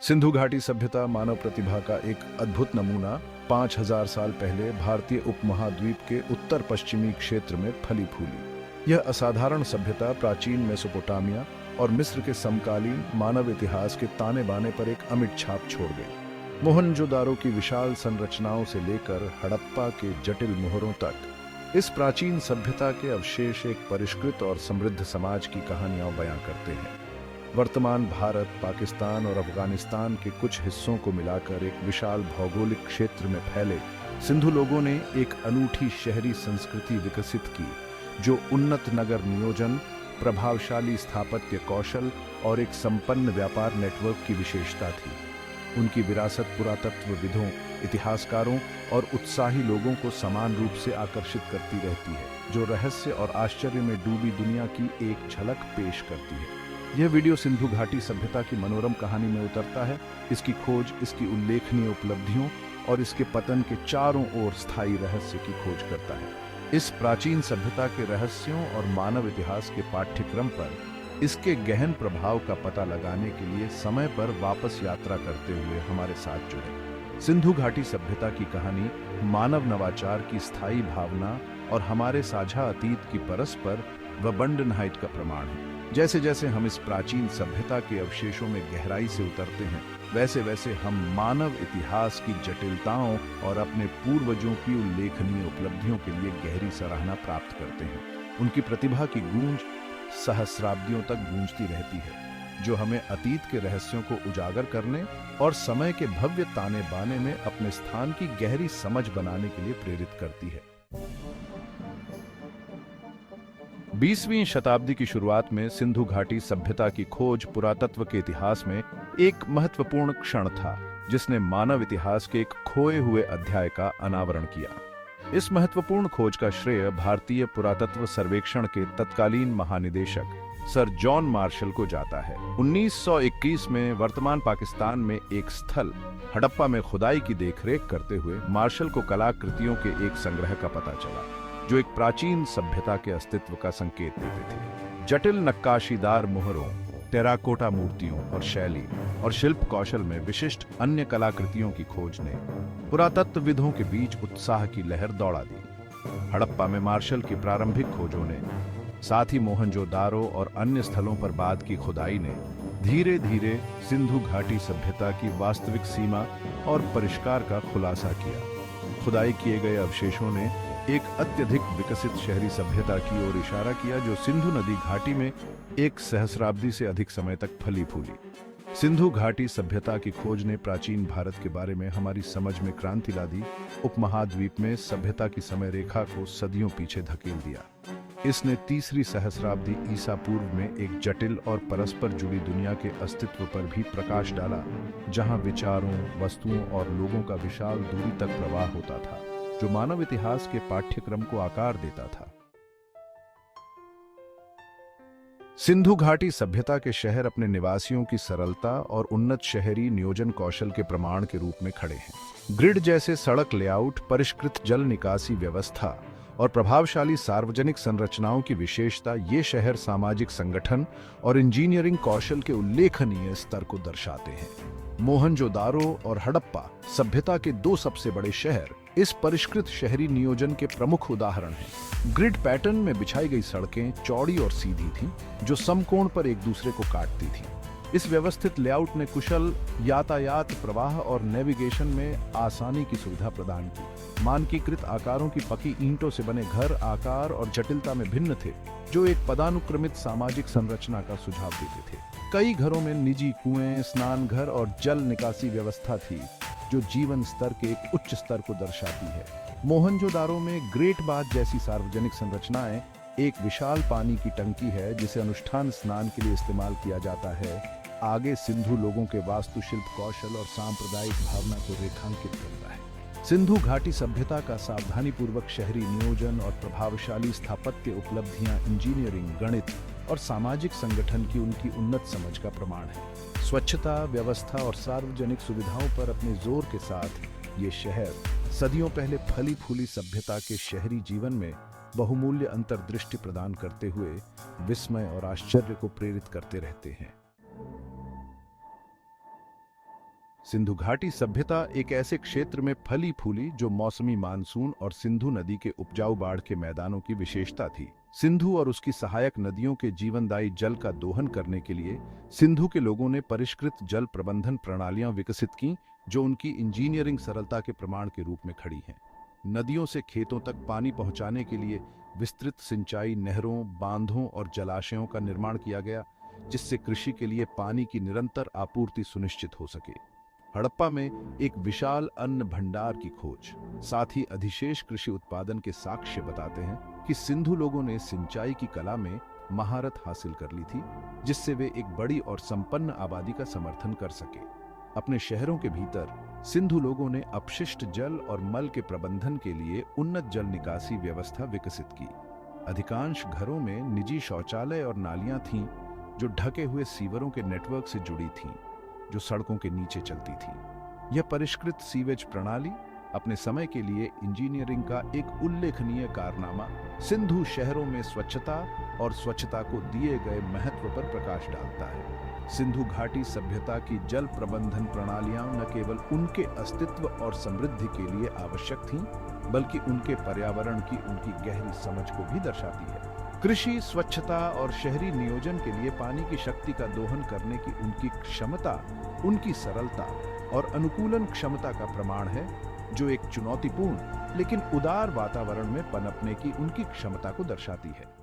सिंधु घाटी सभ्यता मानव प्रतिभा का एक अद्भुत नमूना 5000 साल पहले भारतीय उपमहाद्वीप के उत्तर पश्चिमी क्षेत्र में फली फूली। यह असाधारण सभ्यता प्राचीन मेसोपोटामिया और मिस्र के समकालीन मानव इतिहास के ताने बाने पर एक अमिट छाप छोड़ गई। मोहनजोदारो की विशाल संरचनाओं से लेकर हड़प्पा के जटिल मोहरों तक इस प्राचीन सभ्यता के अवशेष एक परिष्कृत और समृद्ध समाज की कहानियां बयां करते हैं। वर्तमान भारत, पाकिस्तान और अफगानिस्तान के कुछ हिस्सों को मिलाकर एक विशाल भौगोलिक क्षेत्र में फैले सिंधु लोगों ने एक अनूठी शहरी संस्कृति विकसित की, जो उन्नत नगर नियोजन, प्रभावशाली स्थापत्य कौशल और एक संपन्न व्यापार नेटवर्क की विशेषता थी। उनकी विरासत पुरातत्वविदों, इतिहासकारों और उत्साही लोगों को समान रूप से आकर्षित करती रहती है, जो रहस्य और आश्चर्य में डूबी दुनिया की एक झलक पेश करती है। यह वीडियो सिंधु घाटी सभ्यता की मनोरम कहानी में उतरता है, इसकी खोज, इसकी उल्लेखनीय उपलब्धियों और इसके पतन के चारों ओर स्थायी रहस्य की खोज करता है। इस प्राचीन सभ्यता के रहस्यों और मानव इतिहास के पाठ्यक्रम पर इसके गहन प्रभाव का पता लगाने के लिए समय पर वापस यात्रा करते हुए हमारे साथ जुड़े। सिंधु घाटी सभ्यता की कहानी मानव नवाचार की स्थायी भावना और हमारे साझा अतीत की परस्पर वबंडनहाइट का प्रमाण है। जैसे जैसे हम इस प्राचीन सभ्यता के अवशेषों में गहराई से उतरते हैं, वैसे वैसे हम मानव इतिहास की जटिलताओं और अपने पूर्वजों की उल्लेखनीय उपलब्धियों के लिए गहरी सराहना प्राप्त करते हैं। उनकी प्रतिभा की गूंज सहस्राब्दियों तक गूंजती रहती है, जो हमें अतीत के रहस्यों को उजागर करने और समय के भव्य ताने बाने में अपने स्थान की गहरी समझ बनाने के लिए प्रेरित करती है। 20वीं शताब्दी की शुरुआत में सिंधु घाटी सभ्यता की खोज पुरातत्व के इतिहास में एक महत्वपूर्ण क्षण था, जिसने मानव इतिहास के एक खोए हुए अध्याय का अनावरण किया। इस महत्वपूर्ण खोज का श्रेय भारतीय पुरातत्व सर्वेक्षण के तत्कालीन महानिदेशक सर जॉन मार्शल को जाता है। 1921 में वर्तमान पाकिस्तान में एक स्थल हड़प्पा में खुदाई की देखरेख करते हुए मार्शल को कलाकृतियों के एक संग्रह का पता चला, जो एक प्राचीन सभ्यता के अस्तित्व का संकेत देते थे। जटिल नक्काशीदार मोहरों, टेराकोटा मूर्तियों और शैली और शिल्प कौशल में विशिष्ट अन्य कलाकृतियों की खोज ने पुरातत्वविदों के बीच उत्साह की लहर दौड़ा दी। हड़प्पा में मार्शल की प्रारंभिक खोजों ने, साथ ही मोहनजोदारो और अन्य स्थलों पर बाद की खुदाई ने धीरे धीरे सिंधु घाटी सभ्यता की वास्तविक सीमा और परिष्कार का खुलासा किया। खुदाई किए गए अवशेषों ने एक अत्यधिक विकसित शहरी सभ्यता की ओर इशारा किया, जो सिंधु नदी घाटी में एक सहस्राब्दी से अधिक समय तक फली फूली। सिंधु घाटी सभ्यता की खोज ने प्राचीन भारत के बारे में हमारी समझ में क्रांति ला दी। उपमहाद्वीप में सभ्यता की समय रेखा को सदियों पीछे धकेल दिया। इसने तीसरी सहस्राब्दी ईसा पूर्व में एक जटिल और परस्पर जुड़ी दुनिया के अस्तित्व पर भी प्रकाश डाला, जहां विचारों, वस्तुओं और लोगों का विशाल दूरी तक प्रवाह होता था, जो मानव इतिहास के पाठ्यक्रम को आकार देता था। सिंधु घाटी सभ्यता के शहर अपने निवासियों की सरलता और उन्नत शहरी नियोजन कौशल के प्रमाण के रूप में खड़े हैं। ग्रिड जैसे सड़क लेआउट, परिष्कृत जल निकासी व्यवस्था और प्रभावशाली सार्वजनिक संरचनाओं की विशेषता ये शहर सामाजिक संगठन और इंजीनियरिंग कौशल के उल्लेखनीय स्तर को दर्शाते हैं। मोहनजोदारो और हड़प्पा सभ्यता के दो सबसे बड़े शहर इस परिष्कृत शहरी नियोजन के प्रमुख उदाहरण हैं। ग्रिड पैटर्न में बिछाई गई सड़कें चौड़ी और सीधी थीं, जो समकोण पर एक दूसरे को काटती थीं। इस व्यवस्थित लेआउट ने कुशल यातायात प्रवाह और नेविगेशन में आसानी की सुविधा प्रदान की। मानकीकृत आकारों की पकी ईंटों से बने घर आकार और जटिलता में भिन्न थे, जो एक पदानुक्रमित सामाजिक संरचना का सुझाव देते थे। कई घरों में निजी कुएं, स्नान घर और जल निकासी व्यवस्था थी, जो जीवन स्तर के एक उच्च स्तर को दर्शाती है। मोहनजोदारो में ग्रेट बाथ जैसी सार्वजनिक संरचनाएं एक विशाल पानी की टंकी है, जिसे अनुष्ठान स्नान के लिए इस्तेमाल किया जाता है। आगे सिंधु लोगों के वास्तुशिल्प कौशल और सांप्रदायिक भावना को रेखांकित करता है। सिंधु घाटी सभ्यता का सावधानीपूर्वक शहरी नियोजन और प्रभावशाली स्थापत्य उपलब्धियां इंजीनियरिंग, गणित और सामाजिक संगठन की उनकी उन्नत समझ का प्रमाण है। स्वच्छता, व्यवस्था और सार्वजनिक सुविधाओं पर अपने जोर के साथ ये शहर सदियों पहले फली फूली सभ्यता के शहरी जीवन में बहुमूल्य अंतर्दृष्टि प्रदान करते हुए विस्मय और आश्चर्य को प्रेरित करते रहते हैं। सिंधु घाटी सभ्यता एक ऐसे क्षेत्र में फली फूली जो मौसमी मानसून और सिंधु नदी के उपजाऊ बाढ़ के मैदानों की विशेषता थी। सिंधु और उसकी सहायक नदियों के जीवनदायी जल का दोहन करने के लिए सिंधु के लोगों ने परिष्कृत जल प्रबंधन प्रणालियां विकसित की, जो उनकी इंजीनियरिंग सरलता के प्रमाण के रूप में खड़ी हैं। नदियों से खेतों तक पानी पहुंचाने के लिए विस्तृत सिंचाई नहरों, बांधों और जलाशयों का निर्माण किया गया, जिससे कृषि के लिए पानी की निरंतर आपूर्ति सुनिश्चित हो सके। हड़प्पा में एक विशाल अन्न भंडार की खोज, साथ ही अधिशेष कृषि उत्पादन के साक्ष्य बताते हैं कि सिंधु लोगों ने सिंचाई की कला में महारत हासिल कर ली थी, जिससे वे एक बड़ी और संपन्न आबादी का समर्थन कर सके। अपने शहरों के भीतर सिंधु लोगों ने अपशिष्ट जल और मल के प्रबंधन के लिए उन्नत जल निकासी व्यवस्था विकसित की। अधिकांश घरों में निजी शौचालय और नालियां थीं, जो ढके हुए सीवरों के नेटवर्क से जुड़ी थीं, जो सड़कों के नीचे चलती थी। यह परिष्कृत सीवेज प्रणाली अपने समय के लिए इंजीनियरिंग का एक उल्लेखनीय कारनामा सिंधु शहरों में स्वच्छता और स्वच्छता को दिए गए महत्व पर प्रकाश डालता है। सिंधु घाटी सभ्यता की जल प्रबंधन प्रणालियां न केवल उनके अस्तित्व और समृद्धि के लिए आवश्यक थीं, बल्कि उनके पर्यावरण की उनकी गहरी समझ को भी दर्शाती है। कृषि, स्वच्छता और शहरी नियोजन के लिए पानी की शक्ति का दोहन करने की उनकी क्षमता, उनकी सरलता और अनुकूलन क्षमता का प्रमाण है, जो एक चुनौतीपूर्ण लेकिन उदार वातावरण में पनपने की उनकी क्षमता को दर्शाती है।